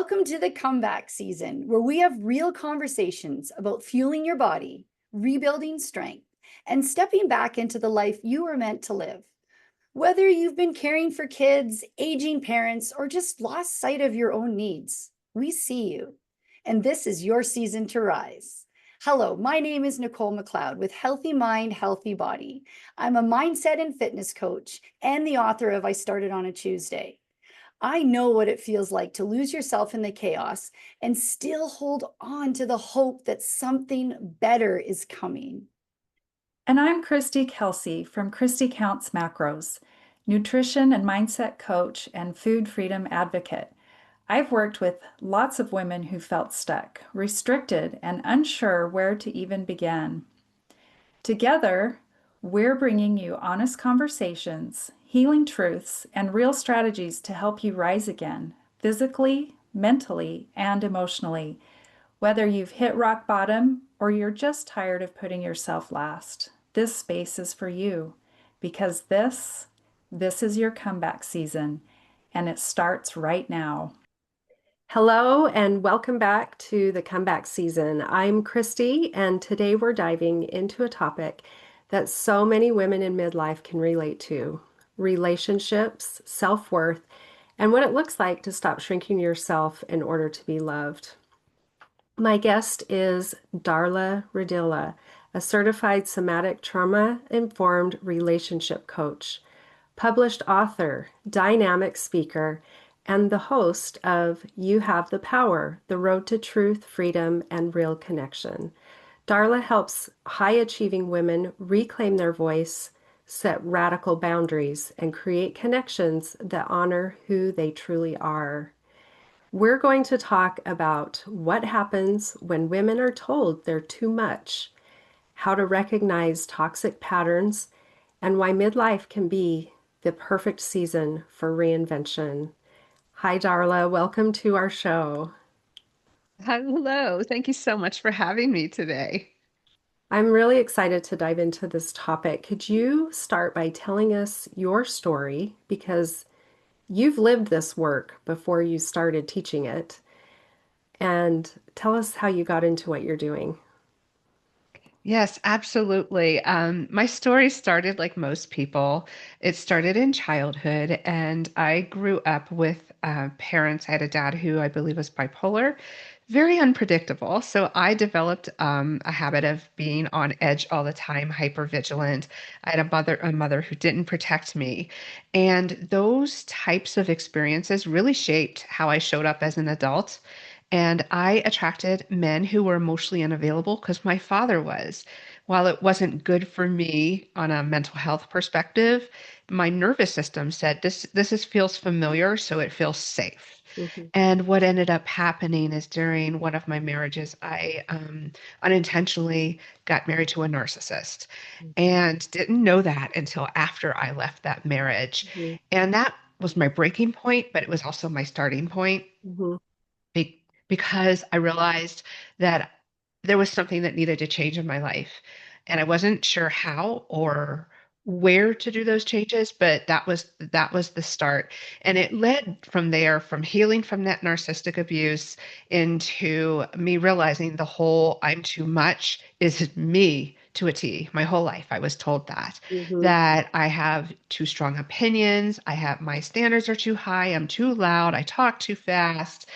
Welcome to the comeback season, where we have real conversations about fueling your body, rebuilding strength, and stepping back into the life you were meant to live. Whether you've been caring for kids, aging parents, or just lost sight of your own needs, we see you. And this is your season to rise. Hello, my name is Nicole McLeod with Healthy Mind, Healthy Body. I'm a mindset and fitness coach and the author of I Started on a Tuesday. I know what it feels like to lose yourself in the chaos and still hold on to the hope that something better is coming. And I'm Christy Kelsey from Christy Counts Macros, nutrition and mindset coach and food freedom advocate. I've worked with lots of women who felt stuck, restricted, and unsure where to even begin. Together, we're bringing you honest conversations, healing truths, and real strategies to help you rise again, physically, mentally, and emotionally, whether you've hit rock bottom or you're just tired of putting yourself last. This space is for you because this is your comeback season and it starts right now. Hello and welcome back to the comeback season. I'm Christy, and today we're diving into a topic that so many women in midlife can relate to: relationships, self-worth, and what it looks like to stop shrinking yourself in order to be loved. My guest is Darla Ridilla, a certified somatic trauma-informed relationship coach, published author, dynamic speaker, and the host of You Have the Power: The Road to Truth, Freedom, and Real Connection. Darla helps high-achieving women reclaim their voice, set radical boundaries, and create connections that honor who they truly are. We're going to talk about what happens when women are told they're too much, how to recognize toxic patterns, and why midlife can be the perfect season for reinvention. Hi, Darla. Welcome to our show. Hello. Thank you so much for having me today. I'm really excited to dive into this topic. Could you start by telling us your story? Because you've lived this work before you started teaching it. And tell us how you got into what you're doing. Yes, absolutely. My story started like most people. It started in childhood, and I grew up with parents. I had a dad who I believe was bipolar, very unpredictable. So I developed a habit of being on edge all the time, hyper vigilant. I had a mother who didn't protect me, and those types of experiences really shaped how I showed up as an adult. And I attracted men who were emotionally unavailable because my father was. While it wasn't good for me on a mental health perspective, my nervous system said feels familiar, so it feels safe. Mm-hmm. And what ended up happening is during one of my marriages, I unintentionally got married to a narcissist and didn't know that until after I left that marriage. Mm-hmm. And that was my breaking point, but it was also my starting point Mm-hmm. because I realized that there was something that needed to change in my life. And I wasn't sure how or where to do those changes, but that was the start. And it led from there, from healing from that narcissistic abuse into me realizing the whole I'm too much is me to a T. My whole life I was told Mm-hmm. that I have too strong opinions, my standards are too high, I'm too loud, I talk too fast,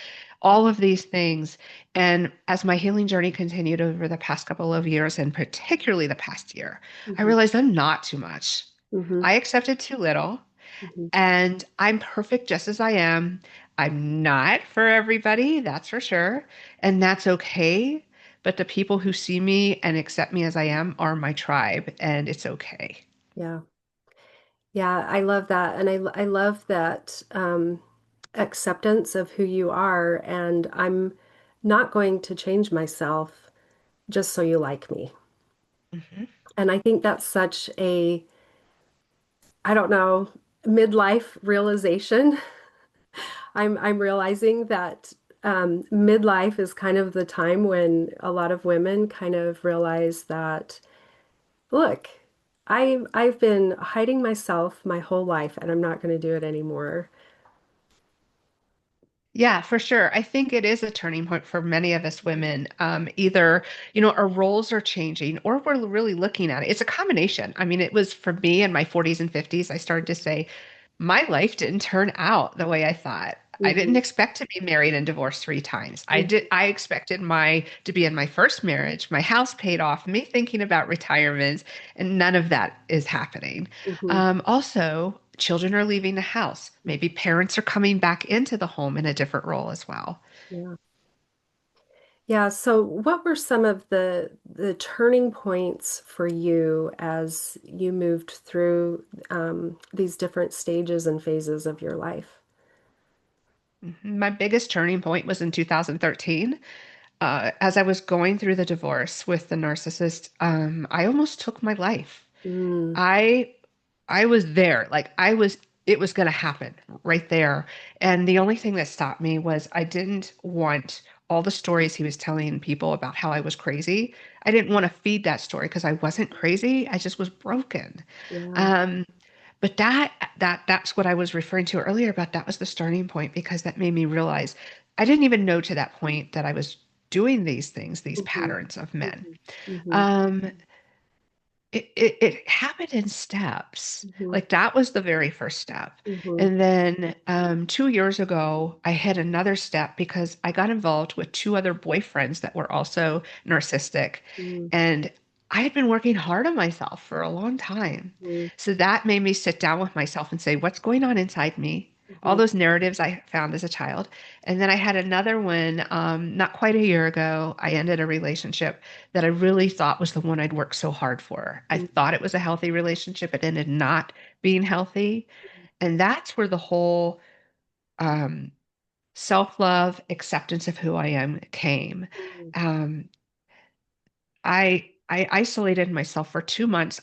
all of these things. And as my healing journey continued over the past couple of years, and particularly the past year, I Mm-hmm. realized I'm not too much. Mm-hmm. I accepted too little, Mm-hmm. and I'm perfect just as I am. I'm not for everybody, that's for sure. And that's okay. But the people who see me and accept me as I am are my tribe, and it's okay. Yeah. Yeah, I love that. And I love that acceptance of who you are. And I'm not going to change myself just so you like me. Mhm. And I think that's such a, I don't know, midlife realization. I'm realizing that midlife is kind of the time when a lot of women kind of realize that, look, I've been hiding myself my whole life and I'm not going to do it anymore. Yeah, for sure. I think it is a turning point for many of us women. Either, our roles are changing or we're really looking at it. It's a combination. I mean, it was for me in my 40s and 50s, I started to say, my life didn't turn out the way I thought. I didn't Hmm. expect to be married and divorced three times. Hmm. I expected my to be in my first marriage, my house paid off, me thinking about retirement, and none of that is happening. Hmm. Also, children are leaving the house. Maybe parents are coming back into the home in a different role as well. Yeah. Yeah, so what were some of the turning points for you as you moved through these different stages and phases of your life? My biggest turning point was in 2013. As I was going through the divorce with the narcissist, I almost took my life. Mm, I I was there. It was going to happen right there. And the only thing that stopped me was I didn't want all the stories he was telling people about how I was crazy. I didn't want to feed that story because I wasn't crazy. I just was broken. yeah. Um, but that's what I was referring to earlier about that was the starting point because that made me realize I didn't even know to that point that I was doing these things, these Hmm. patterns of men. Hmm. Hmm. Um, it happened in steps. Hmm. Like that was the very first step. Hmm. And then 2 years ago, I hit another step because I got involved with two other boyfriends that were also narcissistic. Hmm. And I had been working hard on myself for a long time. So that made me sit down with myself and say, what's going on inside me? All Hmm. those narratives I found as a child. And then I had another one not quite a year ago. I ended a relationship that I really thought was the one I'd worked so hard for. I Hmm. thought it was a healthy relationship. It ended not being healthy. And that's where the whole um, self-love, acceptance of who I am came. Hmm. Um, I isolated myself for 2 months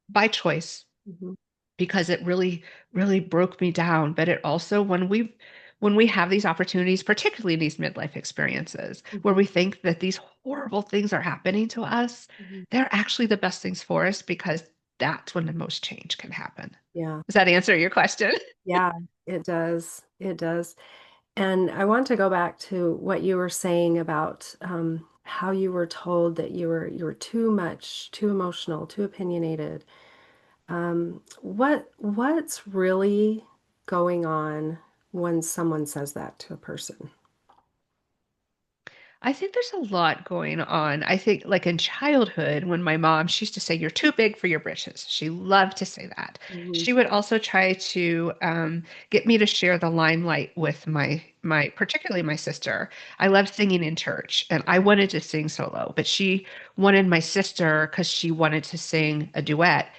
by choice Hmm. because it really, really broke me down. But it also, when we have these opportunities, particularly in these midlife experiences, where Hmm. we think that these horrible things are happening to us, Hmm. they're actually the best things for us because that's when the most change can happen. Yeah. Does that answer your question? Yeah, it does. It does. And I want to go back to what you were saying about how you were told that you were too much, too emotional, too opinionated. What's really going on when someone says that to a person? I think there's a lot going on. I think, like in childhood, when my mom, she used to say, "You're too big for your britches." She loved to say that. Hmm. She would also try to get me to share the limelight with particularly my sister. I loved singing in church, and I wanted to sing solo, but she wanted my sister because she wanted to sing a duet.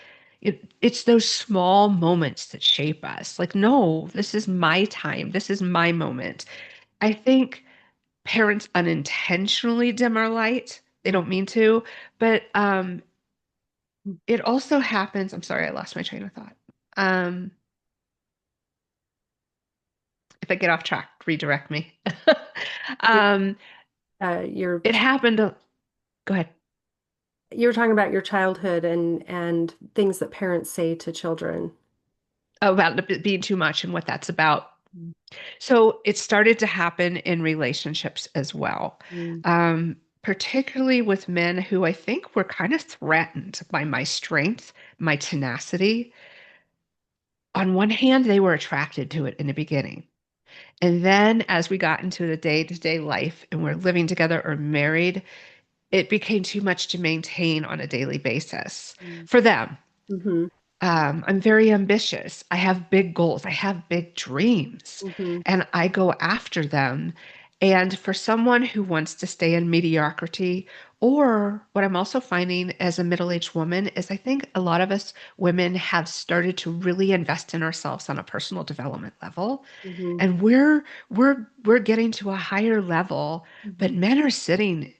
It's those small moments that shape us. Like, no, this is my time. This is my moment. I think parents unintentionally dim our light. They don't mean to, but it also happens. I'm sorry, I lost my train of thought. Um, if I get off track, redirect me. You, um, you're it happened. Go ahead. you're talking about your childhood and things that parents say to children. Oh, about it being too much and what that's about. So it started to happen in relationships as well, Mm-hmm. particularly with men who I think were kind of threatened by my strength, my tenacity. On one hand, they were attracted to it in the beginning. And then as we got into the day-to-day life and we're living together or married, it became too much to maintain on a daily basis for them. Mm-hmm. I'm very ambitious. I have big goals. I have big dreams, Mm-hmm. and I go after them. And for someone who wants to stay in mediocrity, or what I'm also finding as a middle-aged woman is I think a lot of us women have started to really invest in ourselves on a personal development level. Mm-hmm. And we're getting to a higher level, but men are sitting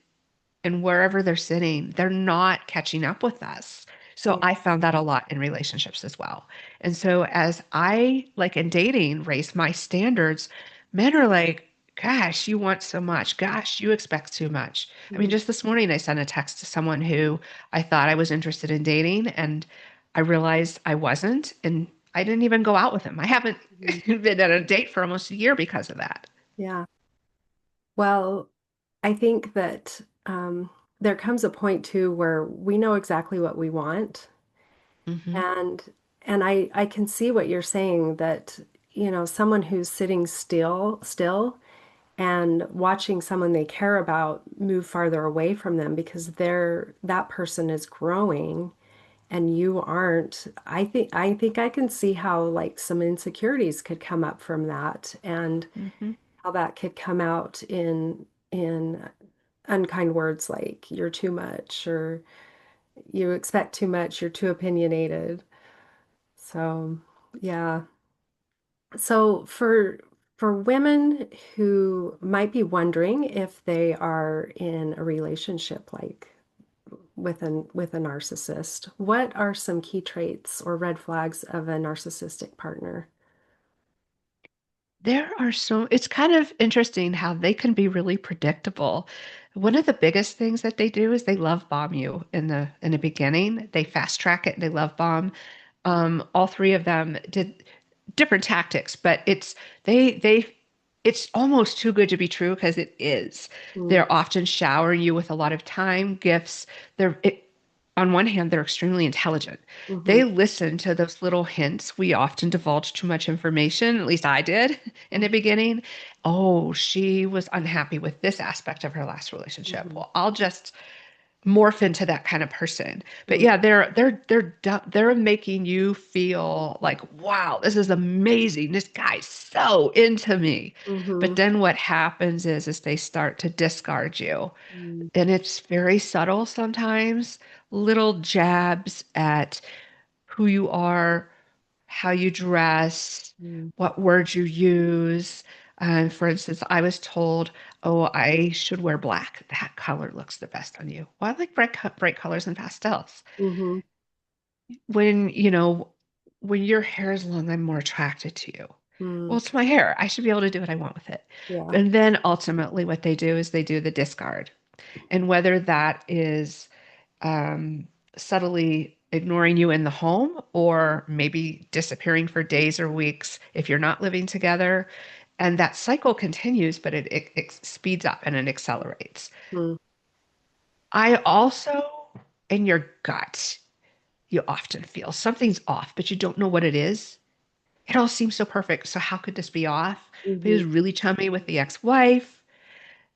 and wherever they're sitting, they're not catching up with us. So Yeah. I found that a lot in relationships as well. And so as I, like in dating, raise my standards, men are like, gosh, you want so much. Gosh, you expect too much. I mean, Mm-hmm. just this morning, I sent a text to someone who I thought I was interested in dating, and I realized I wasn't. And I didn't even go out with him. I haven't Mm-hmm. been on a date for almost a year because of that. Yeah. Well, I think that there comes a point too where we know exactly what we want. Hmm. And and I can see what you're saying that, someone who's sitting still and watching someone they care about move farther away from them because that person is growing and you aren't. I think I can see how like some insecurities could come up from that and Hmm. how that could come out in unkind words like you're too much or you expect too much, you're too opinionated. So, yeah. So for women who might be wondering if they are in a relationship like with a narcissist, what are some key traits or red flags of a narcissistic partner? It's kind of interesting how they can be really predictable. One of the biggest things that they do is they love bomb you in the beginning. They fast track it, they love bomb. All three of them did different tactics, but they it's almost too good to be true because it is. Mm, They're often showering you with a lot of time, gifts. On one hand, they're extremely intelligent. mm-hmm, They listen to those little hints. We often divulge too much information, at least I did in the beginning. Oh, she was unhappy with this aspect of her last relationship. mm-hmm, Well, I'll just morph into that kind of person. But mm, yeah, they're making you feel like, wow, this is amazing. This guy's so into me. mm-hmm, But then what happens is they start to discard you. mm, And it's very subtle sometimes, little jabs at who you are, how you dress, mm, what words you use. For instance, I was told, oh, I should wear black. That color looks the best on you. Well, I like bright colors and pastels. mm-hmm, When, you know, when your hair is long, I'm more attracted to you. Well, mm, it's my hair. I should be able to do what I want with it. yeah. And then ultimately, what they do is they do the discard. And whether that is um, subtly ignoring you in the home or maybe disappearing for days or weeks if you're not living together. And that cycle continues, but it speeds up and it accelerates. Mm, I also, in your gut, you often feel something's off, but you don't know what it is. It all seems so perfect. So, how could this be off? But he mm-hmm, was really chummy with the ex wife.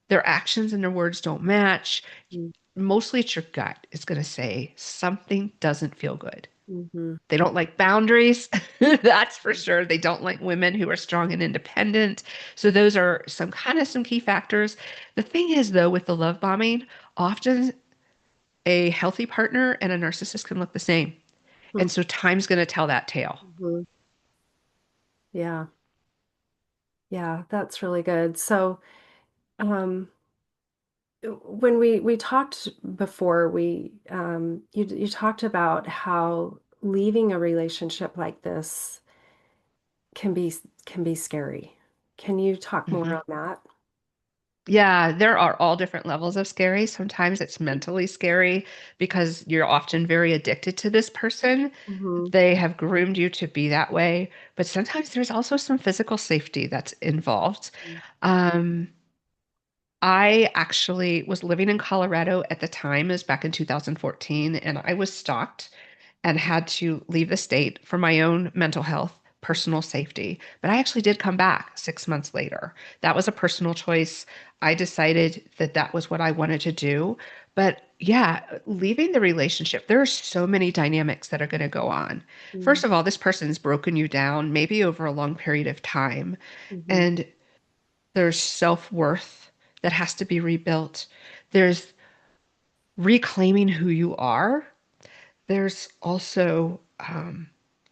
Their actions and their words don't match. mm, Mostly it's your gut. It's going to say something doesn't feel good. mm-hmm, They don't like boundaries. That's for sure. They don't like women who are strong and independent. So those are some key factors. The thing is though, with the love bombing, often a healthy partner and a narcissist can look the same. And so time's going to tell that tale. mm-hmm. Yeah. Yeah, that's really good. So, um, when we talked before, you talked about how leaving a relationship like this can be can be scary. Can you talk more Mhm. on that? Yeah, there are all different levels of scary. Sometimes it's mentally scary because you're often very addicted to this person. Mm-hmm. They have groomed you to be that way. But sometimes there's also some physical safety that's involved. Um, I actually was living in Colorado at the time, it was back in 2014, and I was stalked and had to leave the state for my own mental health, personal safety. But I actually did come back 6 months later. That was a personal choice. I decided that that was what I wanted to do. But yeah, leaving the relationship, there are so many dynamics that are going to go on. First of all, this person's broken you down, maybe over a long period of time. Mm-hmm. And there's self-worth that has to be rebuilt. There's reclaiming who you are. There's also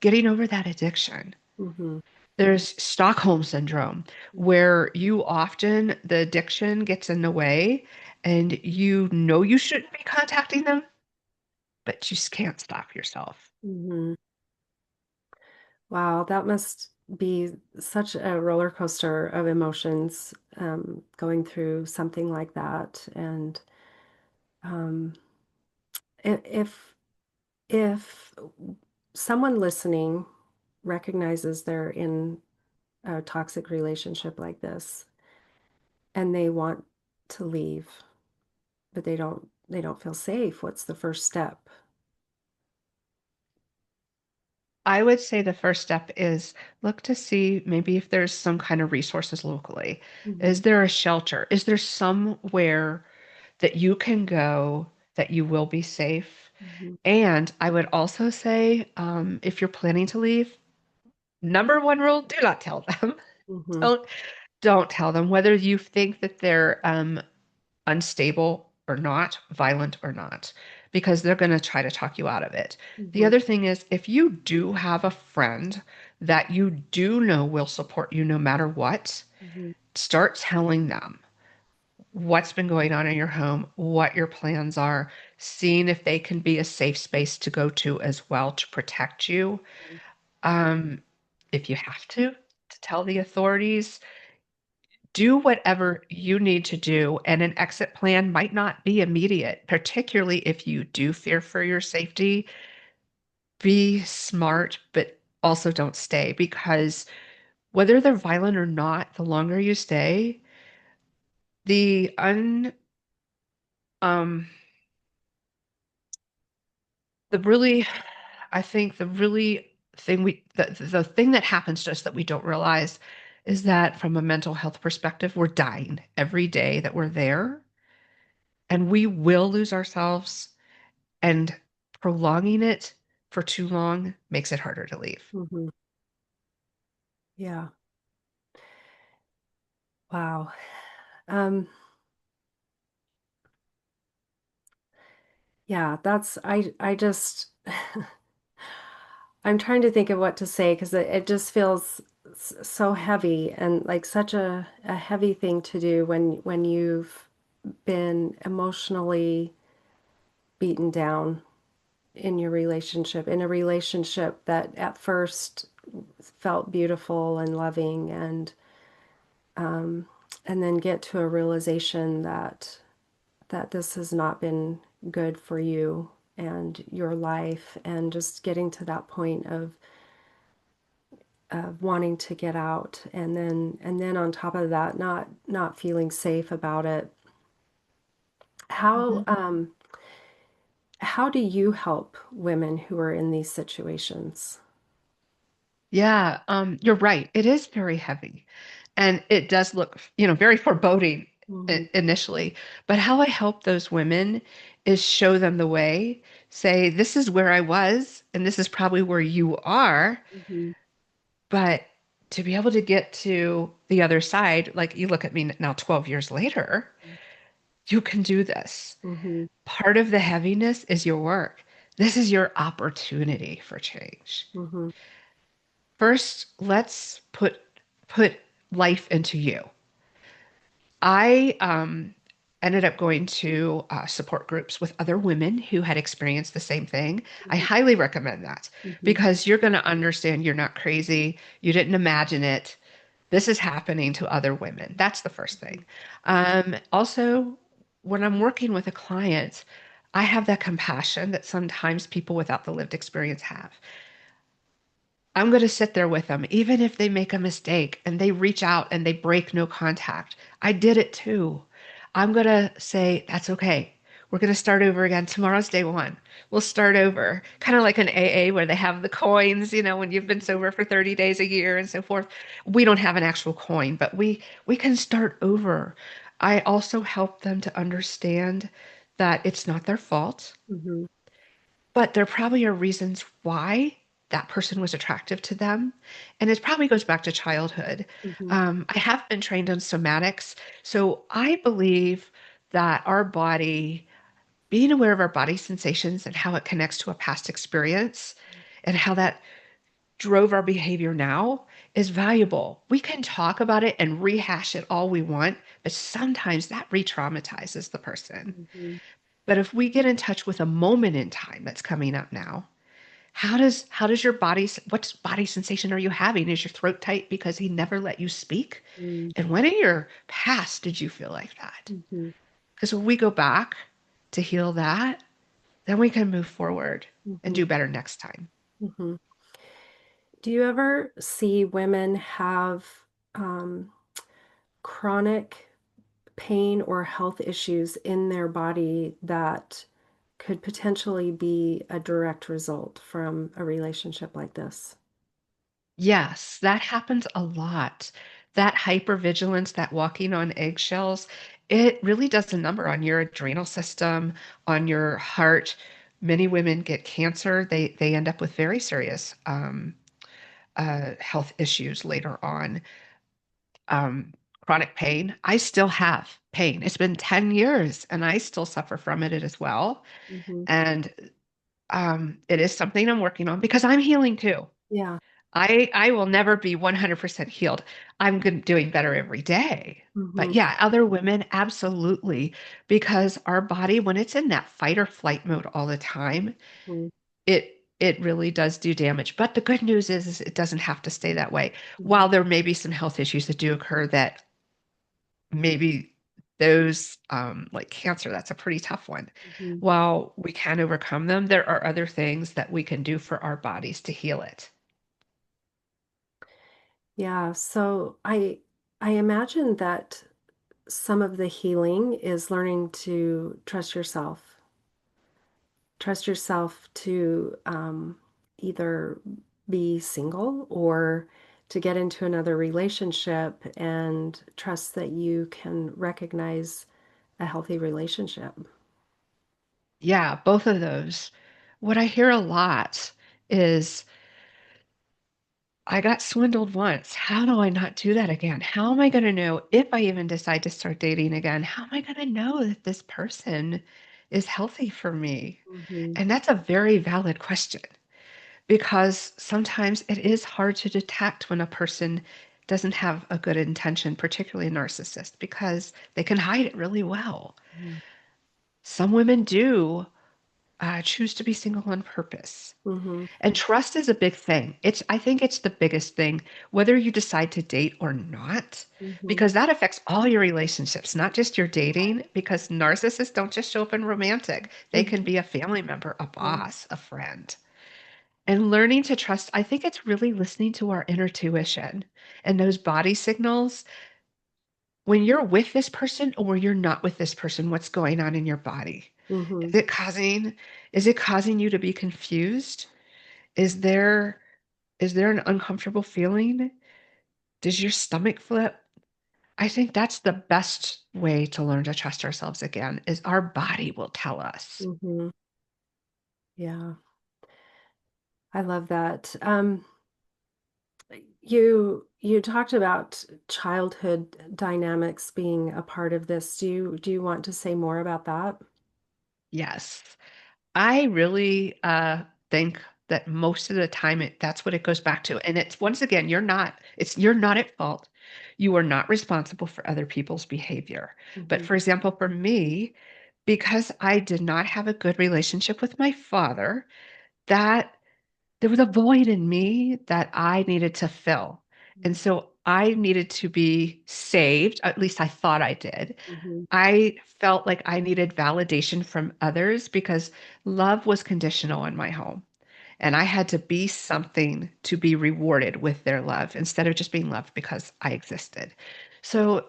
getting over that addiction. Mm-hmm. There's Stockholm syndrome, where you often, the addiction gets in the way and you know you shouldn't be contacting them, but you just can't stop yourself. Mm-hmm. Wow, that must be such a roller coaster of emotions, going through something like that. And um, if if someone listening recognizes they're in a toxic relationship like this, and they want to leave, but they don't feel safe. What's the first step? I would say the first step is look to see maybe if there's some kind of resources locally. Mm-hmm. Is there a shelter? Is there somewhere that you can go that you will be safe? Mm-hmm. And I would also say, if you're planning to leave, number one rule, do not tell them. Mm-hmm. Don't don't tell them whether you think that they're unstable or not, violent or not, because they're going to try to talk you out of it. The Mm-hmm. other thing is, if you do have a friend that you do know will support you no matter what, Mm-hmm. start telling them what's been going on in your home, what your plans are, seeing if they can be a safe space to go to as well to protect you. Um, if you have to tell the authorities, do whatever you need to do, and an exit plan might not be immediate, particularly if you do fear for your safety. Be smart, but also don't stay because whether they're violent or not, the longer you stay, the un um the really I think the really thing the thing that happens to us that we don't realize is that from a mental health perspective, we're dying every day that we're there, and we will lose ourselves. And prolonging it for too long makes it harder to leave. Mm-hmm. Yeah. Wow. Um, yeah, I just, I'm trying to think of what to say because it just feels so heavy and like such a heavy thing to do when you've been emotionally beaten down in a relationship that at first felt beautiful and loving um, and then get to a realization that this has not been good for you and your life and just getting to that point of wanting to get out and then on top of that not feeling safe about it. how Mhm. um how do you help women who are in these situations? Yeah, you're right. It is very heavy. And it does look, very foreboding Mm-hmm. initially. But how I help those women is show them the way, say, this is where I was, and this is probably where you are. Mm-hmm. But to be able to get to the other side, like you look at me now 12 years later, you can do this. Mm-hmm. Part of the heaviness is your work. This is your opportunity for change. Mm-hmm. First, let's put life into you. I ended up going to support groups with other women who had experienced the same thing. I highly recommend that Mm-hmm. because you're going to understand you're not crazy. You didn't imagine it. This is happening to other women. That's the first thing. Also, when I'm working with a client, I have that compassion that sometimes people without the lived experience have. I'm going to sit there with them, even if they make a mistake and they reach out and they break no contact. I did it too. I'm going to say, that's okay. We're going to start over again. Tomorrow's day one. We'll start over. Kind of like an AA where they have the coins, when you've been sober for 30 days a year and so forth. We don't have an actual coin, but we can start over. I also help them to understand that it's not their fault. Mm-hmm. But there probably are reasons why that person was attractive to them. And it probably goes back to childhood. Mm-hmm. I have been trained on somatics. So I believe that our body, being aware of our body sensations and how it connects to a past experience and how that drove our behavior now is valuable. We can talk about it and rehash it all we want, but sometimes that re traumatizes the person. Mm-hmm. But if we get in touch with a moment in time that's coming up now, how does your body, what body sensation are you having? Is your throat tight because he never let you speak? And when in your past did you feel like that? Mm-hmm. Because when we go back to heal that, then we can move forward and Mm-hmm. do better next time. Mm-hmm. Do you ever see women have um, chronic pain or health issues in their body that could potentially be a direct result from a relationship like this. Yes, that happens a lot. That hypervigilance, that walking on eggshells, it really does a number on your adrenal system, on your heart. Many women get cancer. They end up with very serious health issues later on. Um, Chronic pain. I still have pain. It's been 10 years and I still suffer from it as well. Mm-hmm. And it is something I'm working on because I'm healing too. Yeah. I will never be 100% healed. Doing better every day. But Mm-hmm. yeah, other women, absolutely. Because our body, when it's in that fight or flight mode all the time, it really does do damage. But the good news is it doesn't have to stay that way. Mm-hmm. While there may be some health issues that do occur that maybe those like cancer, that's a pretty tough one. Mm-hmm. While we can overcome them, there are other things that we can do for our bodies to heal it. Yeah. So I imagine that some of the healing is learning to trust yourself. Trust yourself to either be single or to get into another relationship and trust that you can recognize a healthy relationship. Yeah, both of those. What I hear a lot is, I got swindled once. How do I not do that again? How am I going to know if I even decide to start dating again? How am I going to know that this person is healthy for me? Mm-hmm. And that's a very valid question because sometimes it is hard to detect when a person doesn't have a good intention, particularly a narcissist, because they can hide it really well. Some women do choose to be single on purpose. Mm-hmm. And trust is a big thing. I think it's the biggest thing, whether you decide to date or not, Mm-hmm. because that affects all your relationships, not just your dating, because narcissists don't just show up in romantic. They can be a family member, a Mm-hmm. boss, a friend. And learning to trust, I think it's really listening to our inner tuition and those body signals. When you're with this person or you're not with this person, what's going on in your body? Mm-hmm. Is it causing you to be confused? Is there Is there an uncomfortable feeling? Does your stomach flip? I think that's the best way to learn to trust ourselves again, is our body will tell us. Mm-hmm. Yeah, I love that. You talked about childhood dynamics being a part of this. Do you want to say more about that? Yes. I really think that most of the time that's what it goes back to. And it's once again, you're not at fault. You are not responsible for other people's behavior. But Mm-hmm. for example, for me, because I did not have a good relationship with my father, that there was a void in me that I needed to fill. And so I needed to be saved. At least I thought I did. Mm-hmm. I felt like I needed validation from others because love was conditional in my home. And I had to be something to be rewarded with their love instead of just being loved because I existed. So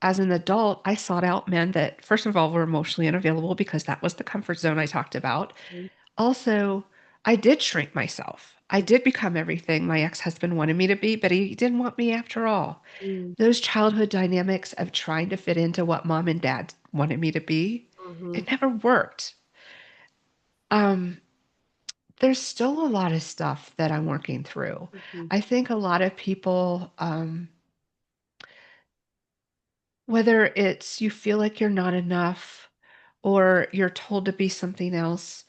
as an adult, I sought out men that, first of all, were emotionally unavailable because that was the comfort zone I talked about. Also, I did shrink myself. I did become everything my ex-husband wanted me to be, but he didn't want me after all. Mm-hmm. Those childhood dynamics of trying to fit into what mom and dad wanted me to be, Mm-hmm. it never worked. Um, there's still a lot of stuff that I'm working through. Mm-hmm. I think a lot of people, whether it's you feel like you're not enough or you're told to be something else,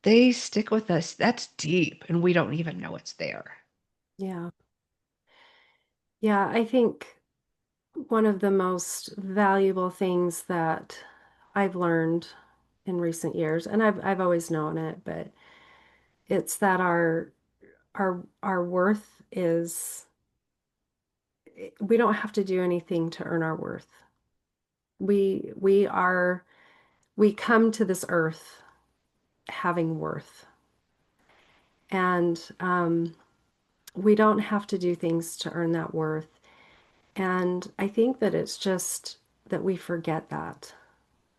they stick with us. That's deep, and we don't even know it's there. Yeah. Yeah, I think one of the most valuable things that I've learned in recent years, and I've always known it, but it's that our worth is we don't have to do anything to earn our worth. We come to this earth having worth, and we don't have to do things to earn that worth. And I think that it's just we forget that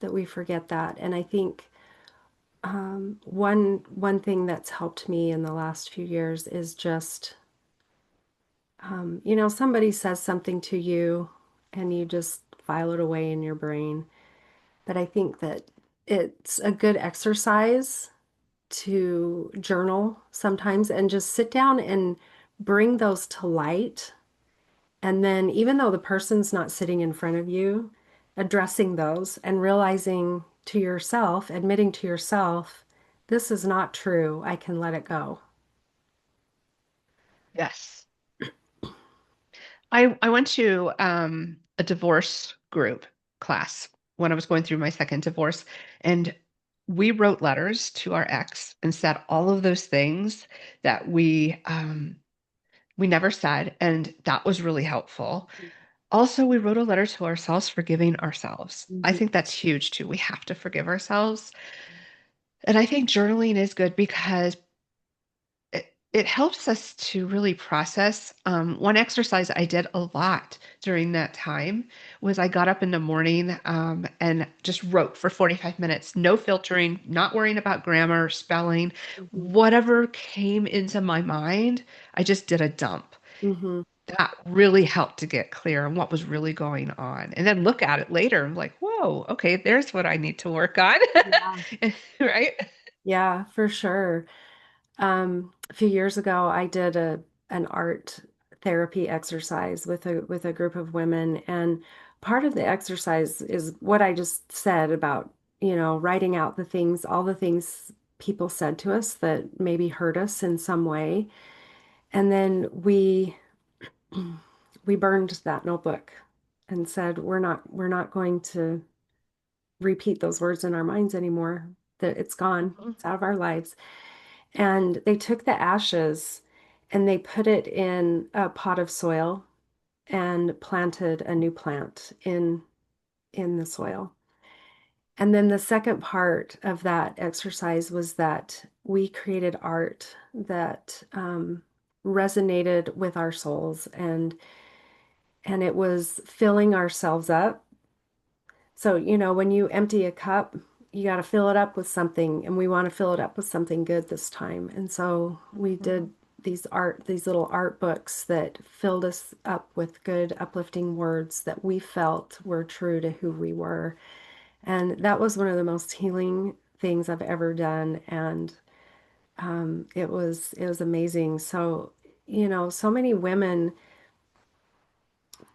we forget that. And I think one thing that's helped me in the last few years is just somebody says something to you and you just file it away in your brain. But I think that it's a good exercise to journal sometimes and just sit down and bring those to light. And then, even though the person's not sitting in front of you, addressing those and realizing to yourself, admitting to yourself, this is not true. I can let it go. Yes. I went to a divorce group class when I was going through my second divorce, and we wrote letters to our ex and said all of those things that we never said, and that was really helpful. Also, we wrote a letter to ourselves forgiving ourselves. I Mhm. think that's huge too. We have to forgive ourselves. And I think journaling is good because it helps us to really process. One exercise I did a lot during that time was I got up in the morning and just wrote for 45 minutes, no filtering, not worrying about grammar, spelling, Mhm. whatever came into my mind, I just did a dump. Mhm. That really helped to get clear on what was really going on. And then look at it later. I'm like, whoa, okay, there's what I need to work on. Yeah. Right? Yeah, for sure. A few years ago, I did an art therapy exercise with a group of women, and part of the exercise is what I just said about, writing out all the things people said to us that maybe hurt us in some way. And then we burned that notebook and said, we're not going to repeat those words in our minds anymore. That it's gone. Mhm. It's out of our lives. And they took the ashes and they put it in a pot of soil and planted a new plant in the soil. And then the second part of that exercise was that we created art that resonated with our souls, and it was filling ourselves up. So, when you empty a cup, you got to fill it up with something, and we want to fill it up with something good this time. And so we did these little art books that filled us up with good, uplifting words that we felt were true to who we were. And that was one of the most healing things I've ever done. And it was amazing. So, so many women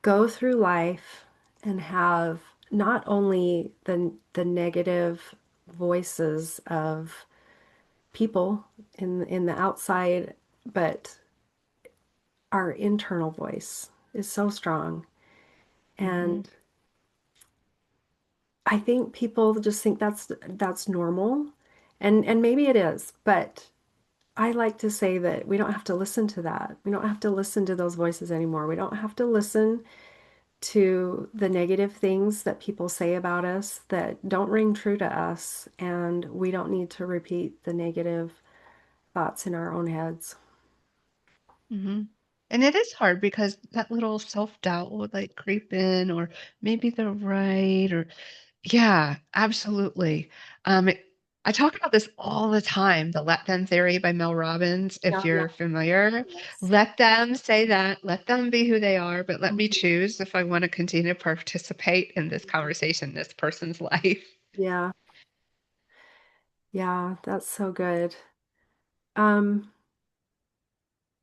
go through life and have not only the negative voices of people in the outside, but our internal voice is so strong. Mhm. And I think people just think that's normal. And maybe it is, but I like to say that we don't have to listen to that. We don't have to listen to those voices anymore. We don't have to listen to the negative things that people say about us that don't ring true to us, and we don't need to repeat the negative thoughts in our own heads. Mhm. And it is hard because that little self-doubt would like creep in, or maybe they're right, or yeah, absolutely. I talk about this all the time, the let them theory by Mel Robbins, if Oh, yeah. you're familiar. Yes. Let them say that, let them be who they are, but let me Mhm. choose if I want to continue to participate in this conversation, this person's life. Yeah. Yeah, that's so good. Um,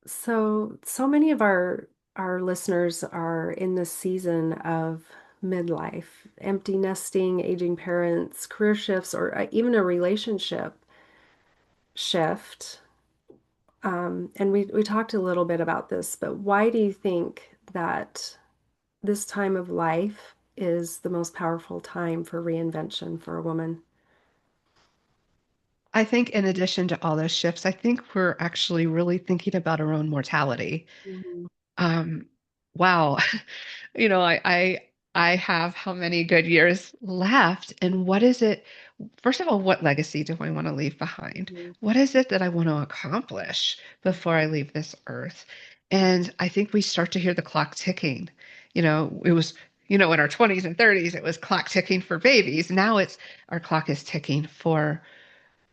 so many of our listeners are in this season of midlife, empty nesting, aging parents, career shifts, or even a relationship shift. And we talked a little bit about this, but why do you think that this time of life is the most powerful time for reinvention for a woman? I think in addition to all those shifts, I think we're actually really thinking about our own mortality. Mhm. Um, wow. I have how many good years left, and what is it? First of all, what legacy do I want to leave behind? Mhm. What is it that I want to accomplish before I leave this earth? And I think we start to hear the clock ticking. It was in our 20s and 30s, it was clock ticking for babies. Now it's our clock is ticking for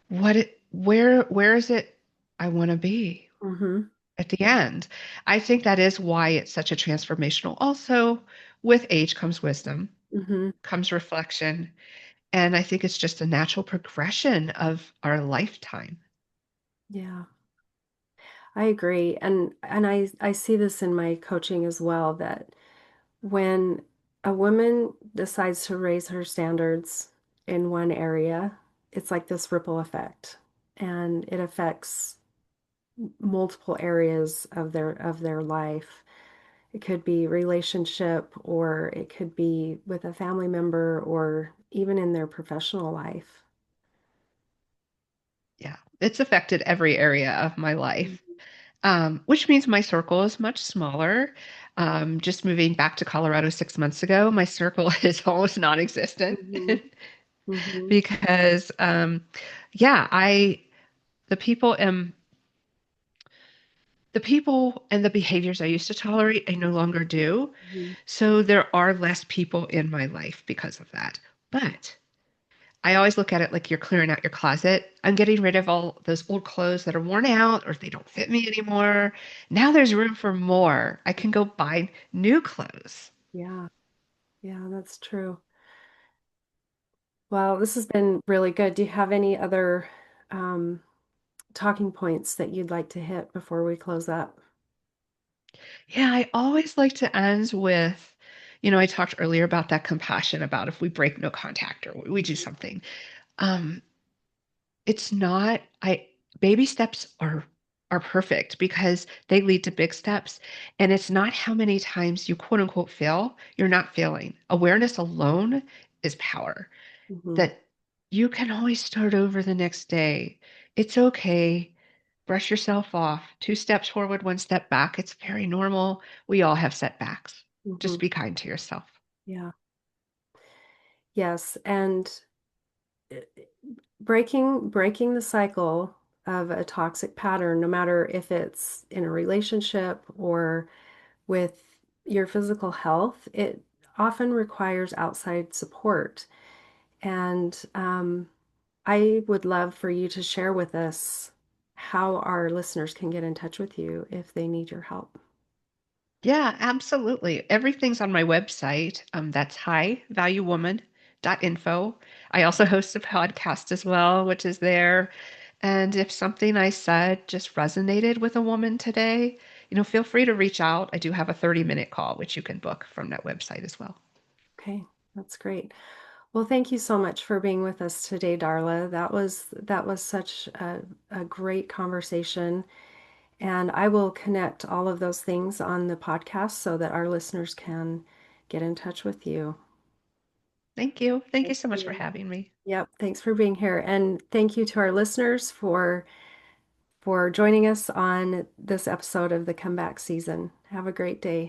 where is it I want to be Mm-hmm. at the end. I think that is why it's such a transformational. Also, with age comes wisdom, Mm-hmm. comes reflection, and I think it's just a natural progression of our lifetime. Yeah, I agree. And I see this in my coaching as well, that when a woman decides to raise her standards in one area, it's like this ripple effect, and it affects multiple areas of their life. It could be relationship, or it could be with a family member, or even in their professional life. Yeah, it's affected every area of my life, which means my circle is much smaller. Just moving back to Colorado 6 months ago, my circle is almost non-existent Mm-hmm. Mm-hmm. because, yeah, the people and the people and the behaviors I used to tolerate, I no longer do. Mm-hmm. So there are less people in my life because of that. But I always look at it like you're clearing out your closet. I'm getting rid of all those old clothes that are worn out or they don't fit me anymore. Now there's room for more. I can go buy new clothes. Yeah, yeah, that's true. Well, this has been really good. Do you have any other um, talking points that you'd like to hit before we close up? Yeah, I always like to end with, I talked earlier about that compassion about if we break no contact or we do something. Um, it's not, baby steps are perfect because they lead to big steps. And it's not how many times you quote unquote fail, you're not failing. Awareness alone is power. Mm-hmm. That you can always start over the next day. It's okay. Brush yourself off. 2 steps forward, 1 step back. It's very normal. We all have setbacks. Mm-hmm. Just be kind to yourself. Yeah. Yes, and uh, breaking the cycle of a toxic pattern, no matter if it's in a relationship or with your physical health, it often requires outside support. And I would love for you to share with us how our listeners can get in touch with you if they need your help. Yeah, absolutely. Everything's on my website. That's highvaluewoman.info. I also host a podcast as well, which is there. And if something I said just resonated with a woman today, feel free to reach out. I do have a 30-minute call, which you can book from that website as well. Okay, that's great. Well, thank you so much for being with us today, Darla. That was such a great conversation. And I will connect all of those things on the podcast so that our listeners can get in touch with you. Thank you. Thank you Thank so much for you. having me. Yep, thanks for being here. And thank you to our listeners for joining us on this episode of the comeback season. Have a great day.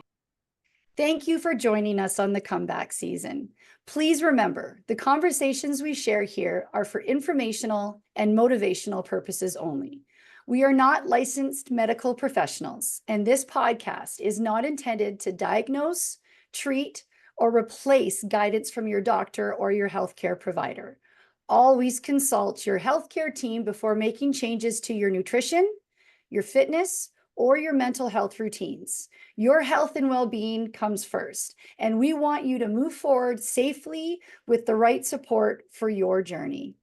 Thank you for joining us on the comeback season. Please remember, the conversations we share here are for informational and motivational purposes only. We are not licensed medical professionals, and this podcast is not intended to diagnose, treat, or replace guidance from your doctor or your healthcare provider. Always consult your healthcare team before making changes to your nutrition, your fitness, or your mental health routines. Your health and well-being comes first, and we want you to move forward safely with the right support for your journey.